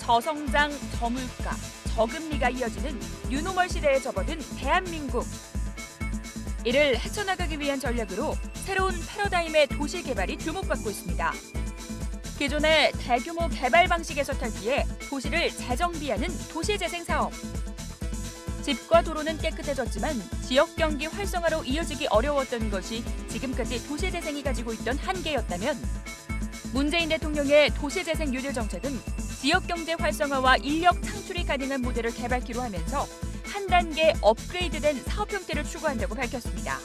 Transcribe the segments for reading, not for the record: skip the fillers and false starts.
저성장, 저물가, 저금리가 이어지는 뉴노멀 시대에 접어든 대한민국. 이를 헤쳐나가기 위한 전략으로 새로운 패러다임의 도시 개발이 주목받고 있습니다. 기존의 대규모 개발 방식에서 탈피해 도시를 재정비하는 도시재생 사업. 집과 도로는 깨끗해졌지만 지역 경기 활성화로 이어지기 어려웠던 것이 지금까지 도시재생이 가지고 있던 한계였다면 문재인 대통령의 도시재생 뉴딜 정책은 지역 경제 활성화와 인력 창출이 가능한 모델을 개발키로 하면서 한 단계 업그레이드된 사업 형태를 추구한다고 밝혔습니다.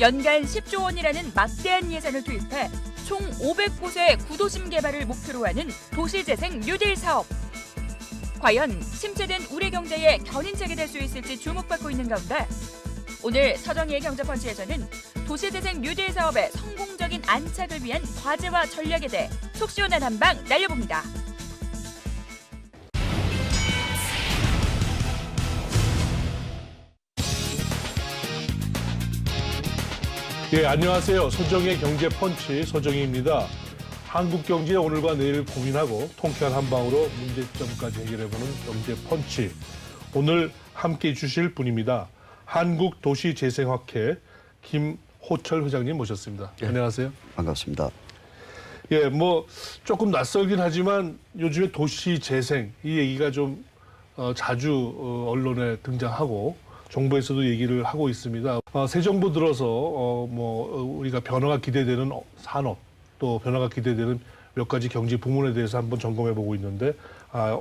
연간 10조 원이라는 막대한 예산을 투입해 총 500곳의 구도심 개발을 목표로 하는 도시재생 뉴딜 사업. 과연 침체된 우리 경제의 견인책이 될 수 있을지 주목받고 있는 가운데 오늘 서정희의 경제펀치에서는 도시재생 뉴딜 사업의 성공적인 안착을 위한 과제와 전략에 대해 속 시원한 한방 날려봅니다. 예, 안녕하세요. 서정희의 경제펀치 서정희입니다. 한국 경제의 오늘과 내일을 고민하고 통쾌한 한방으로 문제점까지 해결해보는 경제펀치. 오늘 함께해 주실 분입니다. 한국도시재생학회 김호철 회장님 모셨습니다. 예. 안녕하세요. 반갑습니다. 예, 뭐 조금 낯설긴 하지만 요즘에 도시재생 이 얘기가 좀 자주 언론에 등장하고 정부에서도 얘기를 하고 있습니다. 새 정부 들어서 우리가 변화가 기대되는 산업 또 변화가 기대되는 몇 가지 경제 부문에 대해서 한번 점검해 보고 있는데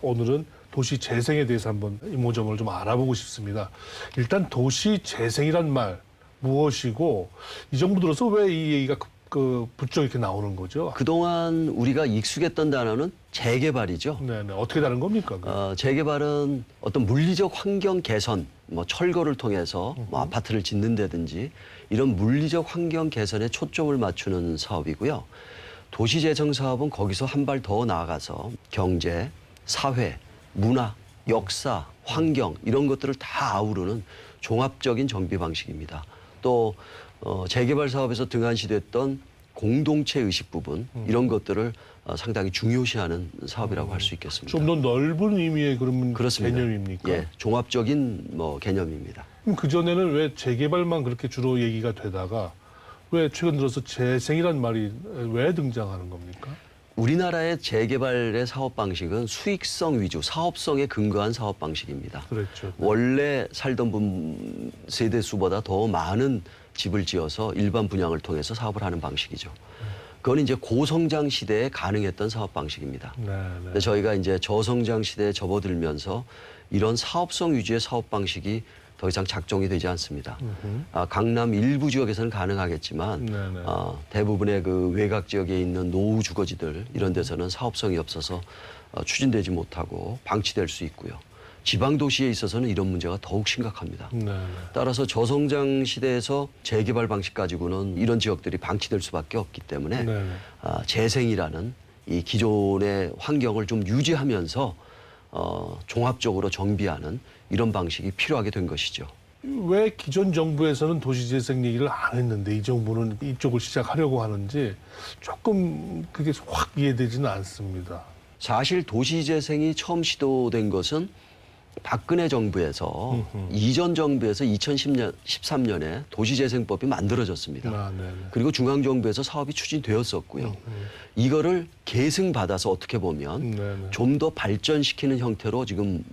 오늘은 도시 재생에 대해서 한번 이모저모를 좀 알아보고 싶습니다. 일단 도시 재생이란 말 무엇이고 이 정부 들어서 왜 이 얘기가 부쩍 이렇게 나오는 거죠? 그동안 우리가 익숙했던 단어는 재개발이죠. 네네. 어떻게 다른 겁니까? 재개발은 어떤 물리적 환경 개선, 철거를 통해서 아파트를 짓는다든지 이런 물리적 환경 개선에 초점을 맞추는 사업이고요. 도시재생 사업은 거기서 한 발 더 나아가서 경제, 사회, 문화, 역사, 환경 이런 것들을 다 아우르는 종합적인 정비 방식입니다. 또 재개발 사업에서 등한시됐던 공동체 의식 부분 이런 것들을 상당히 중요시하는 사업이라고 할 수 있겠습니다. 좀 더 넓은 의미의 그러면 그렇습니다. 개념입니까? 예, 종합적인 개념입니다. 그럼 그전에는 왜 재개발만 그렇게 주로 얘기가 되다가 왜 최근 들어서 재생이란 말이 왜 등장하는 겁니까? 우리나라의 재개발의 사업 방식은 수익성 위주, 사업성에 근거한 사업 방식입니다. 그렇죠. 원래 살던 세대 수보다 더 많은 집을 지어서 일반 분양을 통해서 사업을 하는 방식이죠. 그건 이제 고성장 시대에 가능했던 사업 방식입니다. 네. 저희가 이제 저성장 시대에 접어들면서 이런 사업성 위주의 사업 방식이 더 이상 작동이 되지 않습니다. 강남 일부 지역에서는 가능하겠지만 대부분의 그 외곽 지역에 있는 노후 주거지들 이런 데서는 사업성이 없어서 추진되지 못하고 방치될 수 있고요. 지방 도시에 있어서는 이런 문제가 더욱 심각합니다. 따라서 저성장 시대에서 재개발 방식 가지고는 이런 지역들이 방치될 수밖에 없기 때문에 재생이라는 이 기존의 환경을 좀 유지하면서 종합적으로 정비하는 이런 방식이 필요하게 된 것이죠. 왜 기존 정부에서는 도시재생 얘기를 안 했는데 이 정부는 이쪽을 시작하려고 하는지 조금 그게 확 이해되지는 않습니다. 사실 도시재생이 처음 시도된 것은 박근혜 정부에서 이전 정부에서 2013년에 도시재생법이 만들어졌습니다. 그리고 중앙정부에서 사업이 추진되었었고요. 이거를 계승받아서 어떻게 보면 좀 더 발전시키는 형태로 지금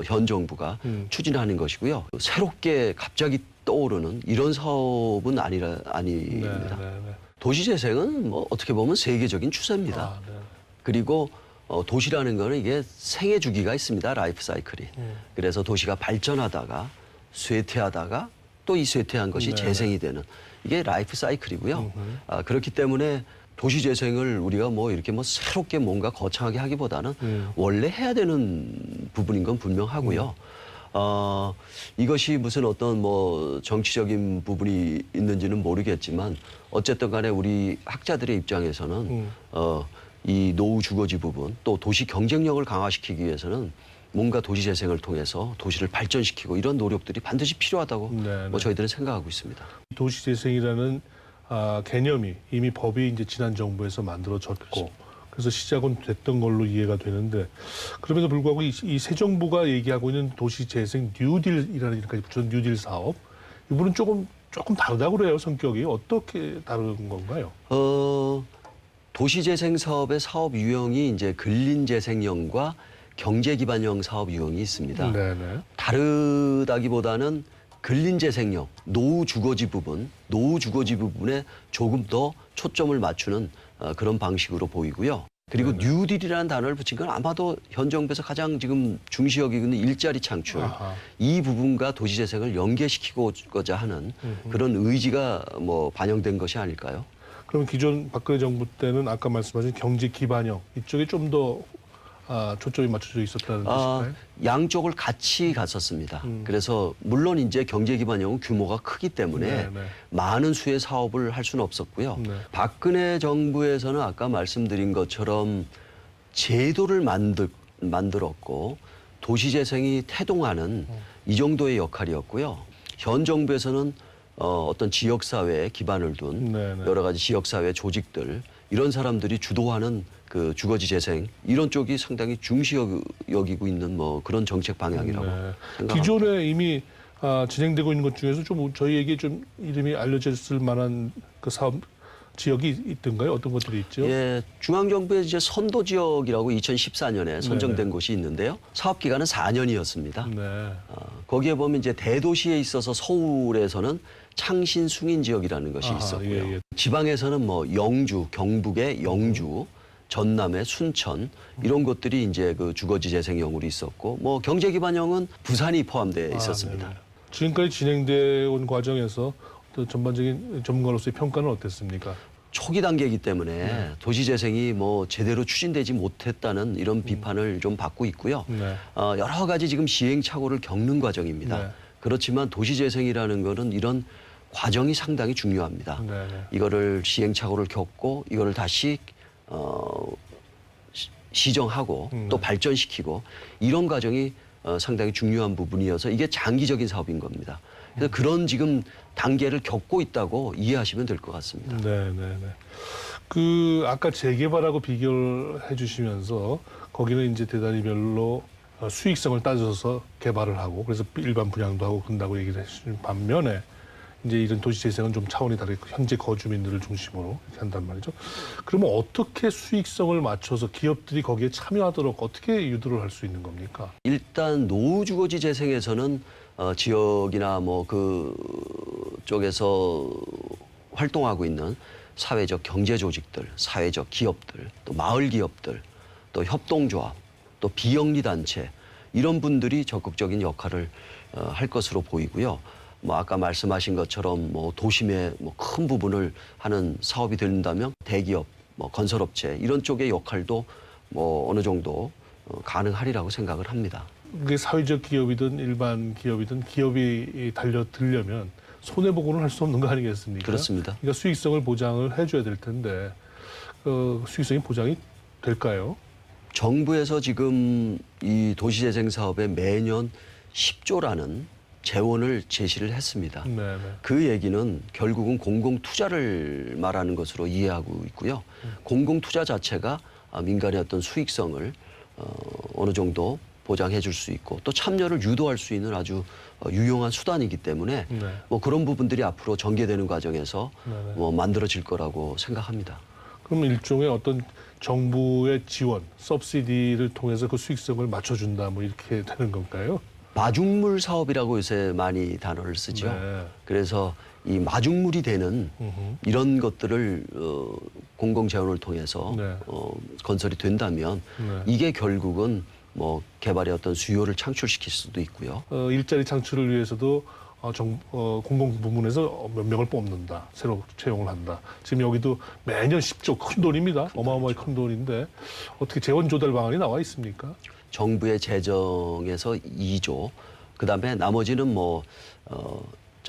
현 정부가 추진하는 것이고요. 새롭게 갑자기 떠오르는 이런 사업은 아닙니다. 도시재생은 어떻게 보면 세계적인 추세입니다. 그리고 도시라는 거는 이게 생애 주기가 있습니다. 라이프 사이클이. 그래서 도시가 발전하다가 쇠퇴하다가 또 이 쇠퇴한 것이 재생이 되는 이게 라이프 사이클이고요. 그렇기 때문에 도시 재생을 우리가 이렇게 새롭게 뭔가 거창하게 하기보다는 원래 해야 되는 부분인 건 분명하고요. 이것이 무슨 어떤 정치적인 부분이 있는지는 모르겠지만 어쨌든 간에 우리 학자들의 입장에서는 이 노후 주거지 부분 또 도시 경쟁력을 강화시키기 위해서는 뭔가 도시 재생을 통해서 도시를 발전시키고 이런 노력들이 반드시 필요하다고 저희들은 생각하고 있습니다. 도시 재생이라는 개념이 이미 법이 이제 지난 정부에서 만들어졌고 그래서 시작은 됐던 걸로 이해가 되는데 그럼에도 불구하고 이 새 정부가 얘기하고 있는 도시재생 뉴딜이라는 이름까지 붙여서 뉴딜 사업 이분은 조금 다르다고 그래요. 성격이 어떻게 다른 건가요? 도시재생 사업의 사업 유형이 이제 근린재생형과 경제기반형 사업 유형이 있습니다. 네네. 다르다기보다는 근린재생형, 노후 주거지 부분에 조금 더 초점을 맞추는 그런 방식으로 보이고요. 그리고 뉴딜이라는 단어를 붙인 건 아마도 현 정부에서 가장 지금 중시 여기고 있는 일자리 창출, 아하. 이 부분과 도시재생을 연계시키고자 하는 그런 의지가 뭐 반영된 것이 아닐까요? 그럼 기존 박근혜 정부 때는 아까 말씀하신 경제 기반형 이쪽에 좀 더 초점이 맞춰져 있었다는 뜻인가요? 양쪽을 같이 갔었습니다. 그래서 물론 이제 경제 기반형은 규모가 크기 때문에 네네. 많은 수의 사업을 할 수는 없었고요. 네. 박근혜 정부에서는 아까 말씀드린 것처럼 제도를 만들었고 도시재생이 태동하는 이 정도의 역할이었고요. 현 정부에서는 어떤 지역사회에 기반을 둔 네네. 여러 가지 지역사회 조직들 이런 사람들이 주도하는 그 주거지 재생 이런 쪽이 상당히 중시 여기고 있는 뭐 그런 정책 방향이라고 생각합니다. 기존에 이미 진행되고 있는 것 중에서 좀 저희에게 좀 이름이 알려졌을 만한 그 사업 지역이 있던가요? 어떤 것들이 있죠? 예, 중앙정부의 이제 선도 지역이라고 2014년에 선정된 네네. 곳이 있는데요. 사업 기간은 4년이었습니다. 네. 거기에 보면 이제 대도시에 있어서 서울에서는 창신 숭인 지역이라는 것이 아하, 있었고요. 예. 지방에서는 뭐 영주, 경북의 영주, 전남의 순천 이런 곳들이 이제 그 주거지 재생형으로 있었고 뭐 경제 기반형은 부산이 포함되어 있었습니다. 네네. 지금까지 진행되어 온 과정에서 또 전반적인 전문가로서의 평가는 어땠습니까? 초기 단계이기 때문에 도시 재생이 뭐 제대로 추진되지 못했다는 이런 비판을 좀 받고 있고요. 네. 여러 가지 지금 시행착오를 겪는 과정입니다. 네. 그렇지만 도시 재생이라는 거는 이런 과정이 상당히 중요합니다. 네네. 이거를 시행착오를 겪고 이거를 다시 시정하고 또 발전시키고 이런 과정이 상당히 중요한 부분이어서 이게 장기적인 사업인 겁니다. 그래서 그런 지금 단계를 겪고 있다고 이해하시면 될 것 같습니다. 네네네. 그 아까 재개발하고 비교를 해주시면서 거기는 이제 대단히 별로 수익성을 따져서 개발을 하고 그래서 일반 분양도 하고 그런다고 얘기를 해주신 반면에 이제 이런 도시 재생은 좀 차원이 다르고 현재 거주민들을 중심으로 이렇게 한단 말이죠. 그러면 어떻게 수익성을 맞춰서 기업들이 거기에 참여하도록 어떻게 유도를 할 수 있는 겁니까? 일단 노후 주거지 재생에서는 지역이나 뭐 그 쪽에서 활동하고 있는 사회적 경제 조직들, 사회적 기업들, 또 마을 기업들, 또 협동조합, 또 비영리 단체 이런 분들이 적극적인 역할을 할 것으로 보이고요. 뭐 아까 말씀하신 것처럼 뭐 도심의 뭐 큰 부분을 하는 사업이 된다면 대기업, 뭐 건설업체 이런 쪽의 역할도 뭐 어느 정도 가능하리라고 생각을 합니다. 그게 사회적 기업이든 일반 기업이든 기업이 달려들려면 손해보고는 할 수 없는 거 아니겠습니까? 그렇습니다. 그러니까 수익성을 보장을 해줘야 될 텐데 수익성이 보장이 될까요? 정부에서 지금 이 도시재생 사업에 매년 10조라는 재원을 제시를 했습니다. 네네. 그 얘기는 결국은 공공투자를 말하는 것으로 이해하고 있고요. 공공투자 자체가 민간의 어떤 수익성을 어느 정도 보장해 줄 수 있고 또 참여를 유도할 수 있는 아주 유용한 수단이기 때문에 네. 뭐 그런 부분들이 앞으로 전개되는 과정에서 네네. 뭐 만들어질 거라고 생각합니다. 그러면 일종의 어떤 정부의 지원, 서브시디를 통해서 그 수익성을 맞춰준다 뭐 이렇게 되는 건가요? 마중물 사업이라고 요새 많이 단어를 쓰죠. 네. 그래서 이 마중물이 되는 이런 것들을 공공 재원을 통해서 네. 건설이 된다면 네. 이게 결국은 뭐 개발의 어떤 수요를 창출시킬 수도 있고요. 일자리 창출을 위해서도 공공 부문에서 몇 명을 뽑는다. 새로 채용을 한다. 지금 여기도 매년 10조 큰 돈입니다. 어마어마하게 큰 돈인데 어떻게 재원 조달 방안이 나와 있습니까? 정부의 재정에서 2조, 그다음에 나머지는 뭐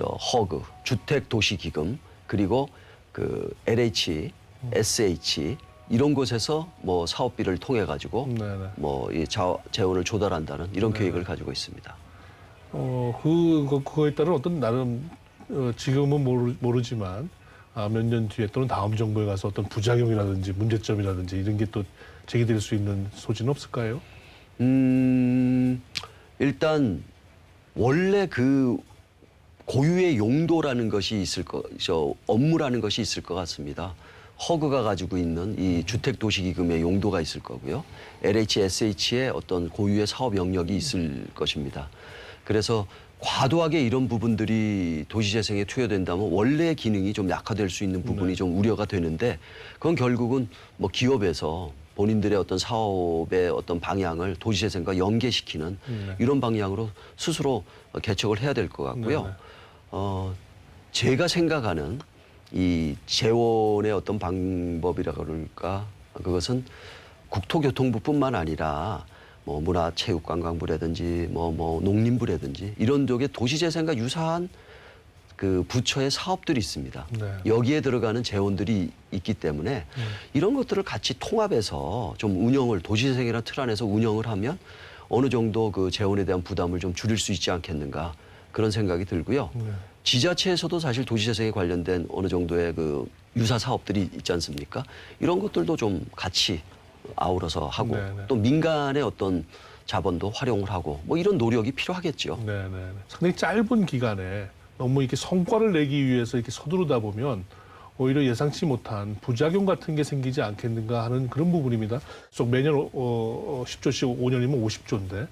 허그 주택도시기금 그리고 그 LH, SH 이런 곳에서 뭐 사업비를 통해 가지고 네네. 뭐 이 재원을 조달한다는 이런 계획을 가지고 있습니다. 그거에 따른 어떤 나름 지금은 모르지만 몇 년 뒤에 또는 다음 정부에 가서 어떤 부작용이라든지 문제점이라든지 이런 게 또 제기될 수 있는 소지는 없을까요? 일단 원래 그 고유의 용도라는 것이 있을 업무라는 것이 있을 것 같습니다. 허그가 가지고 있는 이 주택도시기금의 용도가 있을 거고요. LHSH의 어떤 고유의 사업 영역이 있을 것입니다. 그래서 과도하게 이런 부분들이 도시재생에 투여된다면 원래의 기능이 좀 약화될 수 있는 부분이 좀 우려가 되는데 그건 결국은 뭐 기업에서 본인들의 어떤 사업의 어떤 방향을 도시재생과 연계시키는 이런 방향으로 스스로 개척을 해야 될 것 같고요. 제가 생각하는 이 재원의 어떤 방법이라 그럴까 그것은 국토교통부뿐만 아니라 뭐 문화체육관광부라든지 뭐 농림부라든지 이런 쪽에 도시재생과 유사한 그 부처의 사업들이 있습니다. 네. 여기에 들어가는 재원들이 있기 때문에 이런 것들을 같이 통합해서 좀 운영을 도시재생이라는 틀 안에서 운영을 하면 어느 정도 그 재원에 대한 부담을 좀 줄일 수 있지 않겠는가 그런 생각이 들고요. 네. 지자체에서도 사실 도시재생에 관련된 어느 정도의 그 유사 사업들이 있지 않습니까? 이런 것들도 좀 같이 아우러서 하고 네네. 또 민간의 어떤 자본도 활용을 하고 뭐 이런 노력이 필요하겠죠. 네네. 상당히 짧은 기간에 너무 이렇게 성과를 내기 위해서 이렇게 서두르다 보면 오히려 예상치 못한 부작용 같은 게 생기지 않겠는가 하는 그런 부분입니다. 속 매년 10조씩 5년이면 50조인데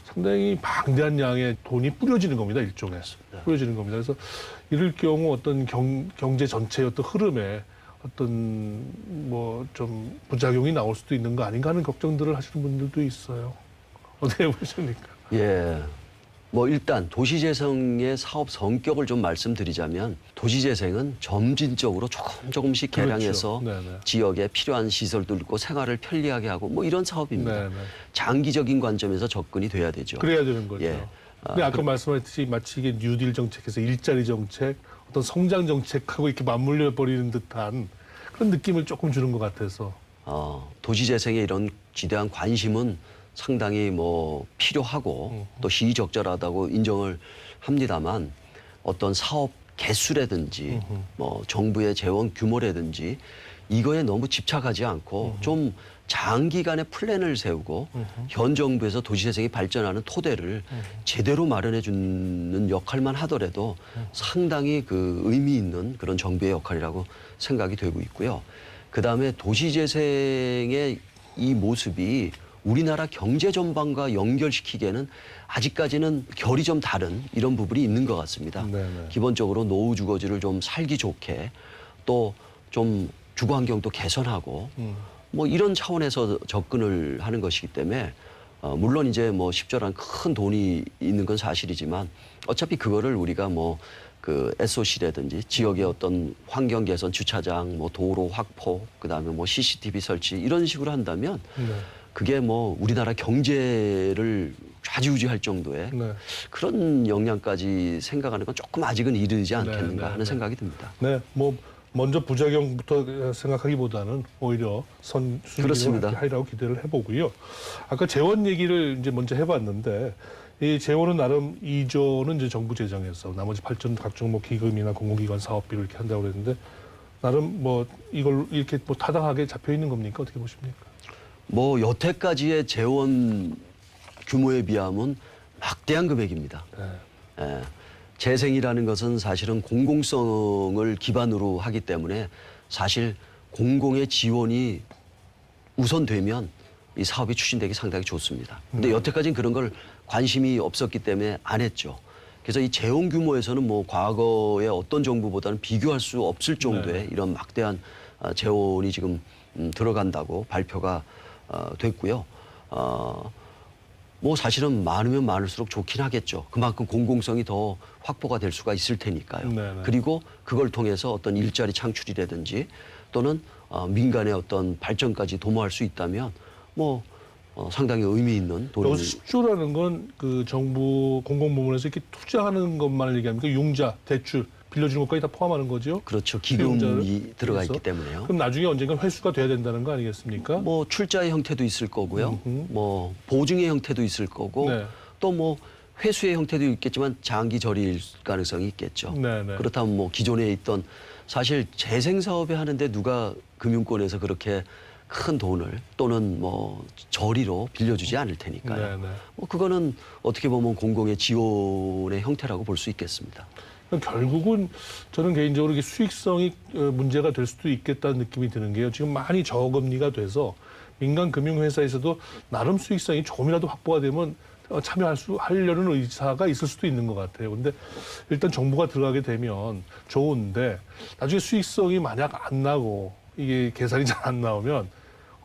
상당히 방대한 양의 돈이 뿌려지는 겁니다. 일종의 뿌려지는 겁니다. 그래서 이럴 경우 어떤 경제 전체의 어떤 흐름에 어떤 뭐 좀 부작용이 나올 수도 있는 거 아닌가 하는 걱정들을 하시는 분들도 있어요. 어떻게 보십니까? 예. 뭐 일단 도시재생의 사업 성격을 좀 말씀드리자면 도시재생은 점진적으로 조금씩 개량해서 그렇죠. 네네. 지역에 필요한 시설도 있고 생활을 편리하게 하고 뭐 이런 사업입니다. 네네. 장기적인 관점에서 접근이 돼야 되죠. 그래야 되는 거죠. 예. 근데 아까 말씀하셨듯이 마치 이게 뉴딜 정책에서 일자리 정책, 어떤 성장 정책하고 이렇게 맞물려 버리는 듯한 그런 느낌을 조금 주는 것 같아서. 도시재생에 이런 지대한 관심은 상당히 뭐 필요하고 또 시의적절하다고 인정을 합니다만 어떤 사업 개수라든지 뭐 정부의 재원 규모라든지 이거에 너무 집착하지 않고 좀 장기간의 플랜을 세우고 현 정부에서 도시재생이 발전하는 토대를 제대로 마련해 주는 역할만 하더라도 상당히 그 의미 있는 그런 정부의 역할이라고 생각이 되고 있고요. 그다음에 도시재생의 이 모습이 우리나라 경제 전반과 연결시키기에는 아직까지는 결이 좀 다른 이런 부분이 있는 것 같습니다. 네네. 기본적으로 노후 주거지를 좀 살기 좋게 또 좀 주거 환경도 개선하고 뭐 이런 차원에서 접근을 하는 것이기 때문에 물론 이제 뭐 십절한 큰 돈이 있는 건 사실이지만 어차피 그거를 우리가 뭐 그 SOC라든지 지역의 어떤 환경 개선, 주차장, 뭐 도로 확보, 그다음에 뭐 CCTV 설치 이런 식으로 한다면 네. 그게 뭐 우리나라 경제를 좌지우지할 정도의 네. 그런 역량까지 생각하는 건 조금 아직은 이르지 않겠는가 네, 네, 하는 네. 생각이 듭니다. 네, 뭐 먼저 부작용부터 생각하기보다는 오히려 그렇습니다. 선순위로 하리라고 기대를 해보고요. 아까 재원 얘기를 이제 먼저 해봤는데 이 재원은 나름 2조는 이제 정부 재정에서 나머지 8조는 각종 뭐 기금이나 공공기관 사업비로 이렇게 한다고 그랬는데 나름 뭐 이걸 이렇게 뭐 타당하게 잡혀 있는 겁니까? 어떻게 보십니까? 뭐 여태까지의 재원 규모에 비하면 막대한 금액입니다. 네. 예. 재생이라는 것은 사실은 공공성을 기반으로 하기 때문에 사실 공공의 지원이 우선되면 이 사업이 추진되기 상당히 좋습니다. 근데 여태까지는 그런 걸 관심이 없었기 때문에 안 했죠. 그래서 이 재원 규모에서는 뭐 과거의 어떤 정부보다는 비교할 수 없을 정도의 네. 이런 막대한 재원이 지금 들어간다고 발표가 됐고요. 뭐 사실은 많으면 많을수록 좋긴 하겠죠. 그만큼 공공성이 더 확보가 될 수가 있을 테니까요. 네네. 그리고 그걸 통해서 어떤 일자리 창출이라든지 또는 민간의 어떤 발전까지 도모할 수 있다면 뭐 상당히 의미 있는 돈이. 여기서 10조라는 건 그 정부 공공부문에서 이렇게 투자하는 것만을 얘기합니까? 융자, 대출, 빌려주는 것까지 다 포함하는 거죠? 그렇죠. 수용자를 기금이 들어가 위해서? 있기 때문에요. 그럼 나중에 언젠가 회수가 돼야 된다는 거 아니겠습니까? 뭐 출자의 형태도 있을 거고요. 뭐 보증의 형태도 있을 거고 네. 또 뭐 회수의 형태도 있겠지만 장기 저리일 가능성이 있겠죠. 네네. 그렇다면 뭐 기존에 있던 사실 재생 사업에 하는데 누가 금융권에서 그렇게 큰 돈을 또는 뭐 저리로 빌려주지 않을 테니까요. 네네. 뭐 그거는 어떻게 보면 공공의 지원의 형태라고 볼 수 있겠습니다. 결국은 저는 개인적으로 이게 수익성이 문제가 될 수도 있겠다는 느낌이 드는 게요. 지금 많이 저금리가 돼서 민간 금융회사에서도 나름 수익성이 조금이라도 확보가 되면 하려는 의사가 있을 수도 있는 것 같아요. 근데 일단 정부가 들어가게 되면 좋은데 나중에 수익성이 만약 안 나고 이게 계산이 잘 안 나오면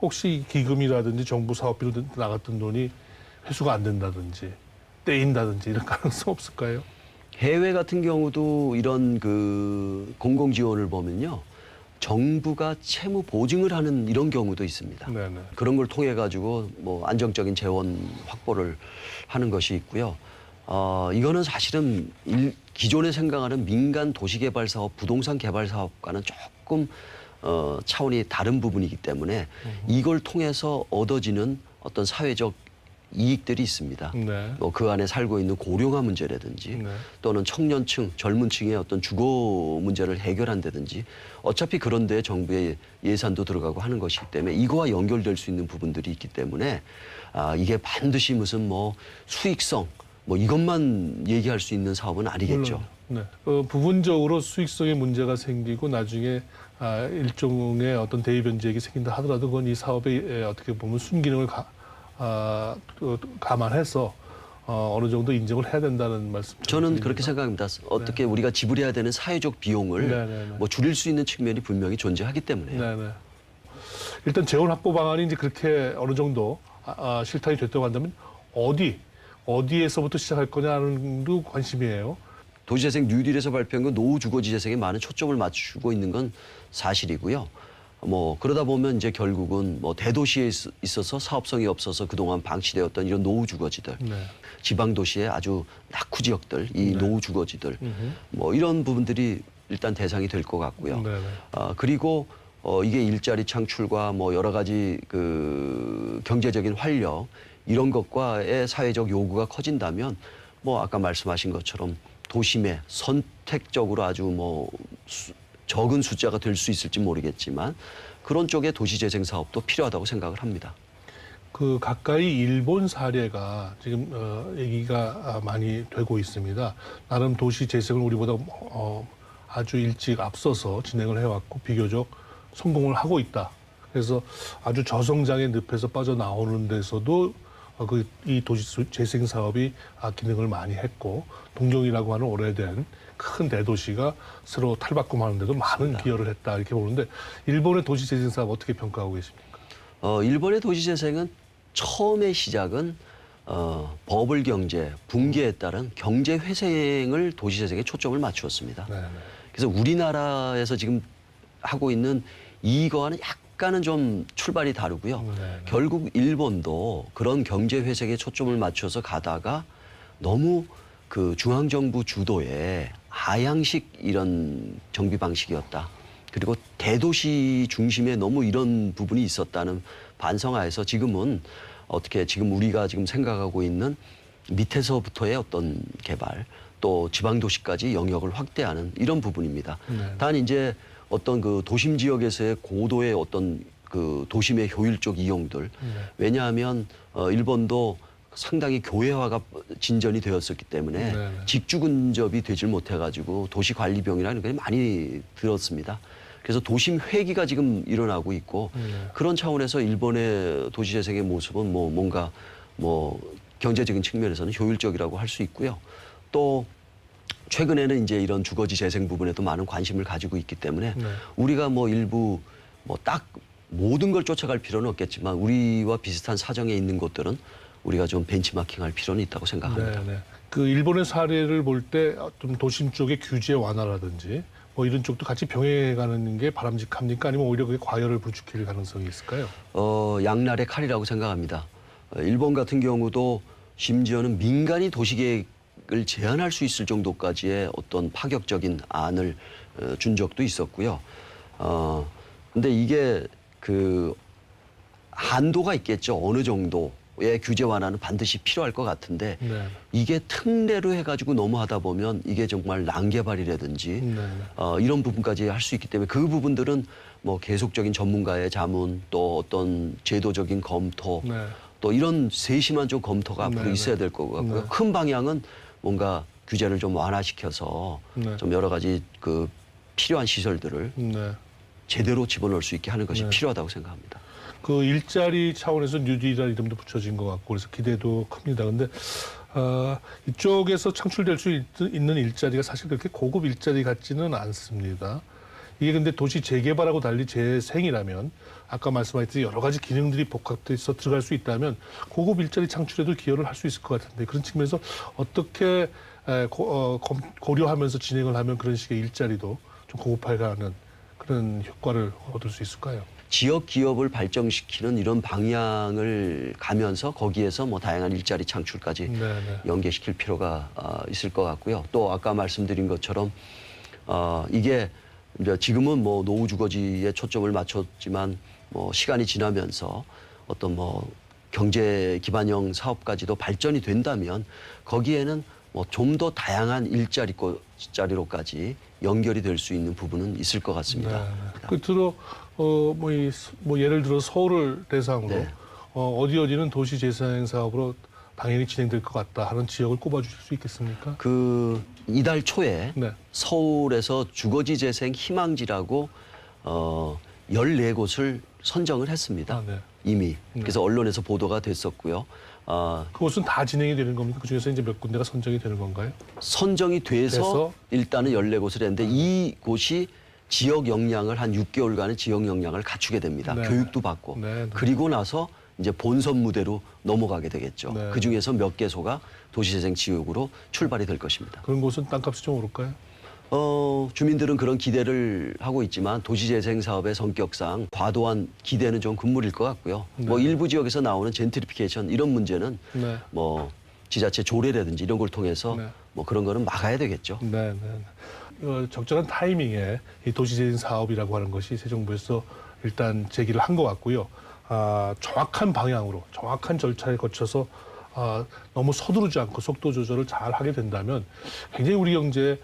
혹시 기금이라든지 정부 사업비로 나갔던 돈이 회수가 안 된다든지 떼인다든지 이런 가능성 없을까요? 해외 같은 경우도 이런 그 공공 지원을 보면요. 정부가 채무 보증을 하는 이런 경우도 있습니다. 네네. 그런 걸 통해 가지고 뭐 안정적인 재원 확보를 하는 것이 있고요. 이거는 사실은 기존에 생각하는 민간 도시개발 사업, 부동산 개발 사업과는 조금 차원이 다른 부분이기 때문에 이걸 통해서 얻어지는 어떤 사회적 이익들이 있습니다. 네. 뭐 그 안에 살고 있는 고령화 문제라든지 네. 또는 청년층, 젊은 층의 어떤 주거 문제를 해결한다든지 어차피 그런 데 정부의 예산도 들어가고 하는 것이기 때문에 이거와 연결될 수 있는 부분들이 있기 때문에 이게 반드시 무슨 뭐 수익성 뭐 이것만 얘기할 수 있는 사업은 아니겠죠. 물론, 네. 부분적으로 수익성에 문제가 생기고 나중에 일종의 어떤 대위 변제액이 생긴다 하더라도 그건 이 사업의 어떻게 보면 순기능을 감안해서 어느 정도 인정을 해야 된다는 말씀. 저는 그렇게 생각합니다. 어떻게 우리가 지불해야 되는 사회적 비용을 네네네. 뭐 줄일 수 있는 측면이 분명히 존재하기 때문에요. 네네. 일단 재원 확보 방안이 이제 그렇게 어느 정도 실탄이 됐다고 한다면 어디에서부터 시작할 거냐는 도 관심이에요. 도시재생 뉴딜에서 발표한 건 노후 주거지 재생에 많은 초점을 맞추고 있는 건 사실이고요. 뭐 그러다 보면 이제 결국은 뭐 대도시에 있어서 사업성이 없어서 그동안 방치되었던 이런 노후 주거지들, 네. 지방 도시의 아주 낙후 지역들, 이 노후 주거지들, 뭐 이런 부분들이 일단 대상이 될 것 같고요. 네네. 그리고 이게 일자리 창출과 뭐 여러 가지 그 경제적인 활력 이런 것과의 사회적 요구가 커진다면 뭐 아까 말씀하신 것처럼 도심에 선택적으로 아주 뭐 적은 숫자가 될 수 있을지 모르겠지만 그런 쪽의 도시재생 사업도 필요하다고 생각을 합니다. 그 가까이 일본 사례가 지금 얘기가 많이 되고 있습니다. 나름 도시 재생을 우리보다 아주 일찍 앞서서 진행을 해왔고 비교적 성공을 하고 있다. 그래서 아주 저성장의 늪에서 빠져나오는 데서도 이 도시 재생 사업이 기능을 많이 했고 동경이라고 하는 오래된 큰 대도시가 새로 탈바꿈하는 데도 많은 기여를 했다 이렇게 보는데 일본의 도시 재생 사업 어떻게 평가하고 계십니까? 일본의 도시 재생은 처음의 시작은 버블 경제, 붕괴에 따른 경제 회생을 도시 재생에 초점을 맞추었습니다. 네네. 그래서 우리나라에서 지금 하고 있는 이거와는 약간은 좀 출발이 다르고요. 네네. 결국 일본도 그런 경제 회생에 초점을 맞춰서 가다가 너무 그 중앙정부 주도의 하향식 이런 정비 방식이었다. 그리고 대도시 중심에 너무 이런 부분이 있었다는 반성하에서 지금은 어떻게 지금 우리가 지금 생각하고 있는 밑에서부터의 어떤 개발 또 지방도시까지 영역을 확대하는 이런 부분입니다. 네. 단 이제 어떤 그 도심 지역에서의 고도의 어떤 그 도심의 효율적 이용들. 왜냐하면 일본도 상당히 교회화가 진전이 되었었기 때문에 네네. 직주 근접이 되질 못해가지고 도시 관리 비용이라는 게 많이 들었습니다. 그래서 도심 회기가 지금 일어나고 있고 그런 차원에서 일본의 도시 재생의 모습은 뭐 뭔가 뭐 경제적인 측면에서는 효율적이라고 할 수 있고요. 또 최근에는 이제 이런 주거지 재생 부분에도 많은 관심을 가지고 있기 때문에 네. 우리가 뭐 일부 뭐 딱 모든 걸 쫓아갈 필요는 없겠지만 우리와 비슷한 사정에 있는 곳들은 우리가 좀 벤치마킹할 필요는 있다고 생각합니다. 네네. 그 일본의 사례를 볼 때 좀 도심 쪽의 규제 완화라든지 뭐 이런 쪽도 같이 병행해가는 게 바람직합니까? 아니면 오히려 그게 과열을 부추길 가능성이 있을까요? 양날의 칼이라고 생각합니다. 일본 같은 경우도 심지어는 민간이 도시계획을 제한할 수 있을 정도까지의 어떤 파격적인 안을 준 적도 있었고요. 근데 이게 그 한도가 있겠죠. 어느 정도 규제 완화는 반드시 필요할 것 같은데 네. 이게 특례로 해가지고 너무 하다 보면 이게 정말 난개발이라든지 네. 이런 부분까지 할 수 있기 때문에 그 부분들은 뭐 계속적인 전문가의 자문 또 어떤 제도적인 검토 네. 또 이런 세심한 좀 검토가 앞으로 네, 있어야 네. 될 것 같고요. 네. 큰 방향은 뭔가 규제를 좀 완화시켜서 네. 좀 여러 가지 그 필요한 시설들을 네. 제대로 집어넣을 수 있게 하는 것이 네. 필요하다고 생각합니다. 그 일자리 차원에서 뉴딜이라는 이름도 붙여진 것 같고 그래서 기대도 큽니다. 근데 이쪽에서 창출될 수 있는 일자리가 사실 그렇게 고급 일자리 같지는 않습니다. 이게 근데 도시 재개발하고 달리 재생이라면 아까 말씀하셨듯이 여러 가지 기능들이 복합돼서 들어갈 수 있다면 고급 일자리 창출에도 기여를 할 수 있을 것 같은데 그런 측면에서 어떻게 고려하면서 진행을 하면 그런 식의 일자리도 좀 고급화가는 그런 효과를 얻을 수 있을까요? 지역 기업을 발전시키는 이런 방향을 가면서 거기에서 뭐 다양한 일자리 창출까지 네네. 연계시킬 필요가 있을 것 같고요. 또 아까 말씀드린 것처럼 이게 이제 지금은 뭐 노후 주거지에 초점을 맞췄지만 뭐 시간이 지나면서 어떤 뭐 경제 기반형 사업까지도 발전이 된다면 거기에는 뭐 좀 더 다양한 일자리로까지 연결이 될 수 있는 부분은 있을 것 같습니다. 끝으로 뭐 예를 들어 서울을 대상으로 네. 어디는 도시 재생 사업으로 당연히 진행될 것 같다 하는 지역을 꼽아주실 수 있겠습니까? 그 이달 초에 네. 서울에서 주거지 재생 희망지라고 14곳을 선정을 했습니다. 아, 네. 이미. 그래서 언론에서 보도가 됐었고요. 그것은 다 진행이 되는 겁니까? 그중에서 이제 몇 군데가 선정이 되는 건가요? 선정이 돼서 일단은 14곳을 했는데 이 곳이 지역 역량을 한 6개월간의 지역 역량을 갖추게 됩니다. 네. 교육도 받고. 네, 네. 그리고 나서 이제 본선 무대로 넘어가게 되겠죠. 네. 그중에서 몇 개소가 도시재생 지역으로 출발이 될 것입니다. 그런 곳은 땅값이 좀 오를까요? 주민들은 그런 기대를 하고 있지만 도시재생 사업의 성격상 과도한 기대는 좀 금물일 것 같고요. 네. 뭐 일부 지역에서 나오는 젠트리피케이션 이런 문제는 네. 뭐 지자체 조례라든지 이런 걸 통해서 네. 뭐 그런 거는 막아야 되겠죠. 네, 네. 적절한 타이밍에 이 도시재생 사업이라고 하는 것이 새 정부에서 일단 제기를 한 것 같고요. 정확한 방향으로, 정확한 절차에 거쳐서 너무 서두르지 않고 속도 조절을 잘 하게 된다면 굉장히 우리 경제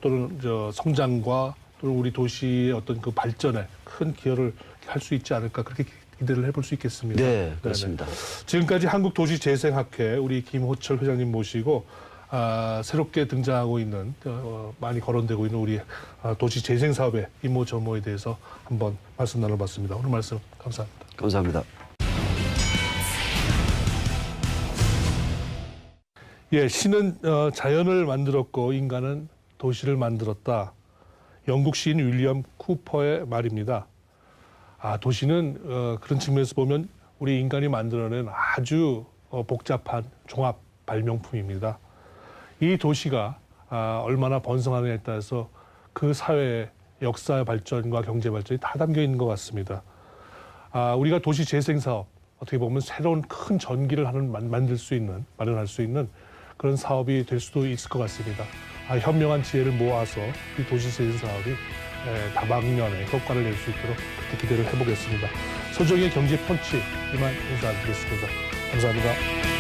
또는 성장과 또는 우리 도시의 어떤 그 발전에 큰 기여를 할 수 있지 않을까 그렇게 기대를 해볼 수 있겠습니다. 네, 그렇습니다. 지금까지 한국도시재생학회 우리 김호철 회장님 모시고 새롭게 등장하고 있는 많이 거론되고 있는 우리 도시재생 사업의 이모저모에 대해서 한번 말씀 나눠봤습니다. 오늘 말씀 감사합니다. 감사합니다. 예, 신은 자연을 만들었고 인간은 도시를 만들었다. 영국 시인 윌리엄 쿠퍼의 말입니다. 도시는 그런 측면에서 보면 우리 인간이 만들어낸 아주 복잡한 종합 발명품입니다. 이 도시가 얼마나 번성하느냐에 따라서 그 사회의 역사 발전과 경제 발전이 다 담겨 있는 것 같습니다. 우리가 도시 재생 사업 어떻게 보면 새로운 큰 전기를 마련할 수 있는 그런 사업이 될 수도 있을 것 같습니다. 현명한 지혜를 모아서 이 도시 재생 사업이 다방면의 효과를 낼 수 있도록 그렇게 기대를 해보겠습니다. 소정의 경제 펀치 이만 인사드리겠습니다. 감사합니다.